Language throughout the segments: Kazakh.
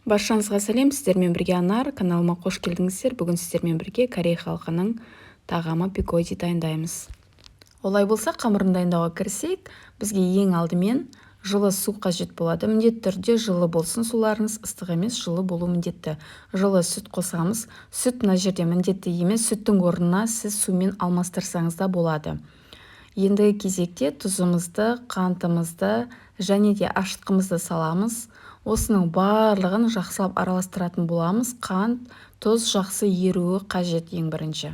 Баршаңызға сәлем, сіздермен бірге Анар, каналыма қош келдіңіздер. Бүгін сіздермен бірге Корей халқының тағамы пекоди дайындаймыз. Олай болса, қамырын дайындауға кірісейік. Бізге ең алдымен жылы су қажет болады. Міндетті түрде жылы болсын суларыңыз, ыстық емес, жылы болу міндетті. Жылы сүт қосамыз. Сүт мына жерде міндетті емес, сүттің орнына сіз сумен алмастырсаңыз да болады. Ендігі кезекте тұзымызды, қантымызды және де ашытқымызды саламыз. Осының барлығын жақсылап араластыратын боламыз. Қант, тұз жақсы еруі қажет ең бірінші.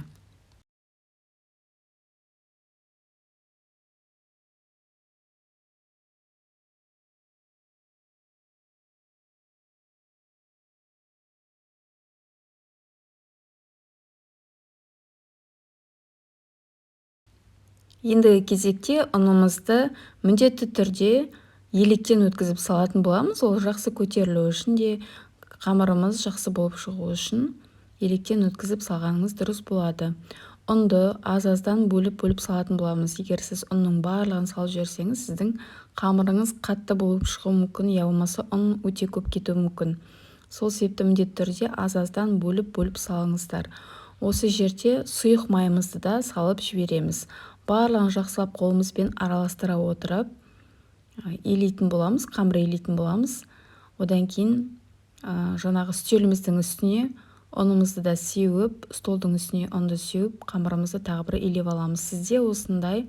Ендігі кезекте ұнымызды міндетті түрде електен өткізіп салатын боламыз. Ол жақсы көтерілу үшін де, қамырымыз жақсы болып шығу үшін електен өткізіп салғаныңыз дұрыс болады. Ұнды аз-аздан бөліп салатын боламыз. Егер сіз ұнның барлығын салып жіберсеңіз, сіздің қамырыңыз қатты болып шығуы мүмкін, я болмаса ұн өте көп кетуі мүмкін. Сол себепті міндетті түрде аз-аздан бөліп салыңыздар. Осы жерде сұйық майымызды да салып жібереміз. Барлығын жақсылап қолымызбен араластыра отырып илейтін боламыз, қамыр илейтін боламыз. Одан кейін жаңағы үстеліміздің үстіне ұнымызды да сеуіп, столдың үстіне ұнды сеуіп, қамырымызды тағы бір илеп аламыз. Сізде осындай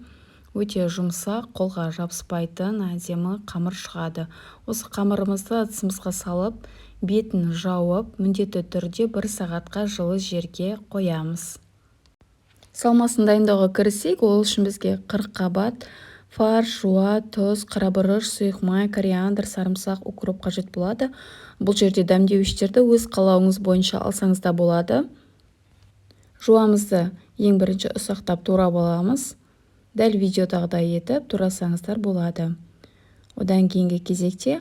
өте жұмсақ, қолға жабыспайтын әдемі қамыр шығады. Осы қамырымызды ыдысымызға салып, бетін жауып, міндетті түрде 1 сағатқа жылы жерге қоямыз. Салмасын дайындауға кірісейік. Ол үшін бізге 40 қабат фарш, жуа, тұз, қарабұрыш, сұйық май, кориандр, сарымсақ, укроп қажет болады. Бұл жерде дәмдеуіштерді өз қалауыңыз бойынша алсаңыз да болады. Жуамызды ең бірінші ұсақтап турап аламыз. Дәл видеодағыдай етіп турасаңыздар болады. Одан кейінгі кезекте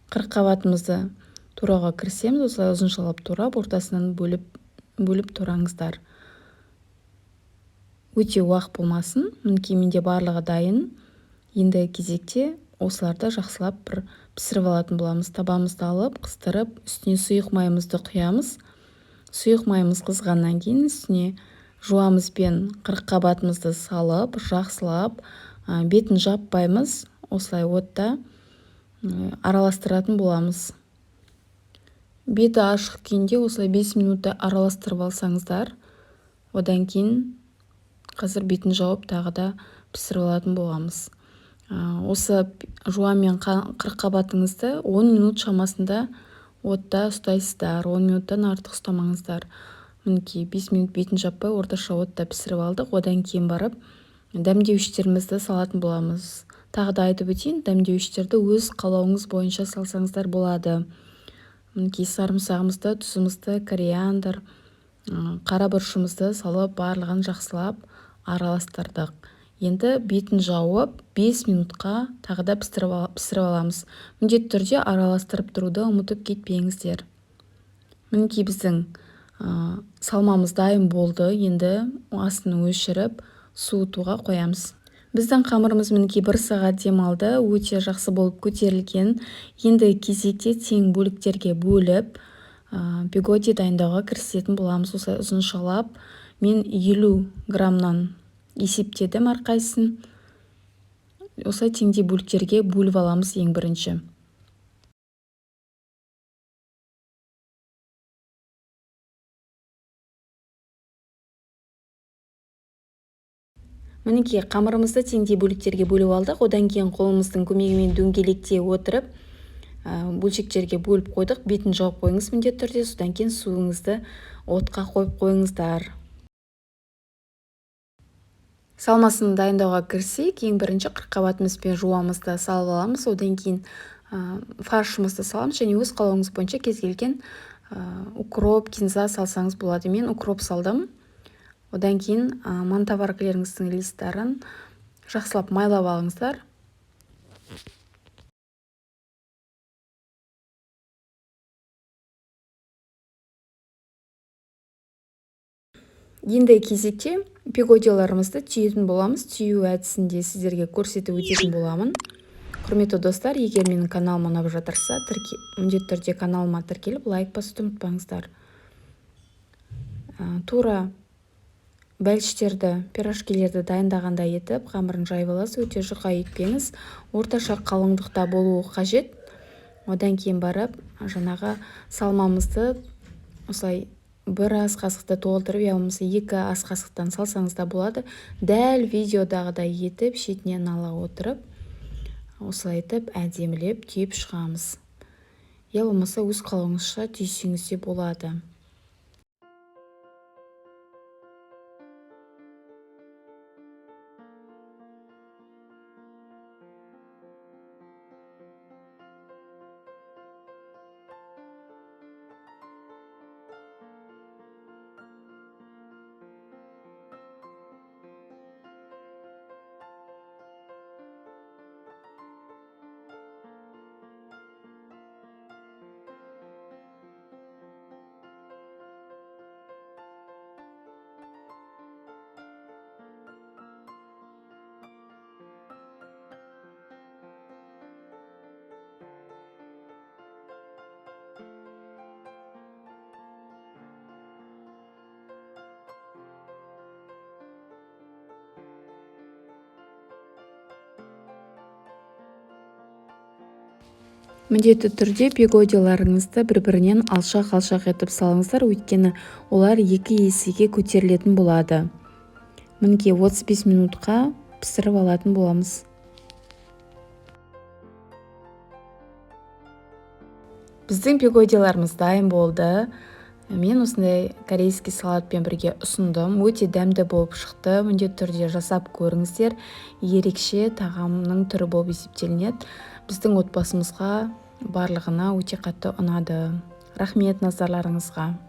40 қабатымызды турауға кірісеміз. Осылай ұзыншалап турап, ортасынан бөліп тураңыздар. Өте уақ болмасын. Мінекей менде барлығы дайын. Енді кезекте осыларды жақсылап бір пісіріп алатын боламыз. Табамызды алып, қыстырып, үстіне сұйық майымызды құямыз. Сұйық майымыз қызғаннан кейін үстіне жуамызбен 40 қабатымызды салып, жақсылап, бетін жаппаймыз. Осылай отта араластыратын боламыз. Беті ашық күйінде осылай 5 минутта араластырып алсаңыздар, одан кейін қазір бетін жауып тағы да пісіріп алатын боламыз. Осы жуамен 40 қабатыңызды 10 минут шамасында отта ұстайсыздар. 10 минуттан артық ұстамаңыздар. Мінекей 5 минут бетін жаппай орташа отта пісіріп алдық. Одан кейін барып дәмдеуіштерімізді салатын боламыз. Тағы да айтып өтейін, дәмдеуіштерді өз қалауыңыз бойынша салсаңыздар болады. Мінекей сарымсағымызды, тұзымызды, кориандр, қарабұрышымызды салып, барлығын жақсылап араластырдық. Енді бетін жауып 5 минутқа тағы да пісіріп аламыз. Міндетті түрде араластырып тұруды ұмытып кетпеңіздер. Мінекей біздің салмамыз дайын болды. Енді астын өшіріп суытуға қоямыз. Біздің қамырымыз мінекей 1 сағат демалды. Өте жақсы болып көтерілген. Енді кезекте тең бөліктерге бөліп пекоди дайындауға кірісетін боламыз. Осылай ұзыншалап мен 50 граммнан есептедім әрқайсысын. Осылай теңдей бөліктерге бөліп аламыз ең бірінші. Мінекей қамырымызды теңдей бөліктерге бөліп алдық. Одан кейін қолымыздың көмегімен дөңгелектей отырып, бөлшектерге бөліп қойдық. Бетін жауып қойыңыз міндетті түрде. Содан кейін суыңызды отқа қойып қойыңыздар. Салмасын дайындауға кірісейік. Ең бірінші 40 қабатымызбен жуамызды салып аламыз. Одан кейін фаршымызды саламыз және өз қалауыңыз бойынша кез келген укроп, кинза салсаңыз болады. Мен укроп салдым. Одан кейін мантаваркілеріңіздің листтарын жақсылап майлап алыңыздар. Енді кезекте пекодиларымызды түйетін боламыз. Түйу әдісінде сіздерге көрсетіп өтетін боламын. Құрметті достар, егер менің каналыма ұнап жатырса, міндетті түрде каналыма тіркеліп лайк басуды ұмытпаңыздар. Тура бәліштерді, пирожкилерді дайындағандай етіп, қамырын жайып аласыз. Өте жұқа етпеңіз, орташа қалыңдықта болуы қажет. Одан кейін барып, жаңағы салмамызды осылай бір ас қасықты толтырып, я болмаса 2 ас қасықтан салсаңыз да болады. Дәл видеодағыдай етіп, шетінен ала отырып, осылай етіп әдемілеп түйіп шығамыз. Я болмаса өз қалауыңызша түйсеңіз де болады. Міндетті түрде бигодиларыңызды бір-бірінен алшақ-алшақ етіп салыңыздар, өйткені олар 2 есеге көтерілетін болады. Мінекей 35 минутқа пісіріп алатын боламыз. Біздің бигодиларымыз дайын болды. Мен осындай корейский салатпен бірге ұсындым. Өте дәмді болып шықты. Міндетті түрде жасап көріңіздер. Ерекше тағамның түрі болып есептелінеді. Біздің отбасымызға барлығына өте қатты ұнады. Рахмет назарларыңызға.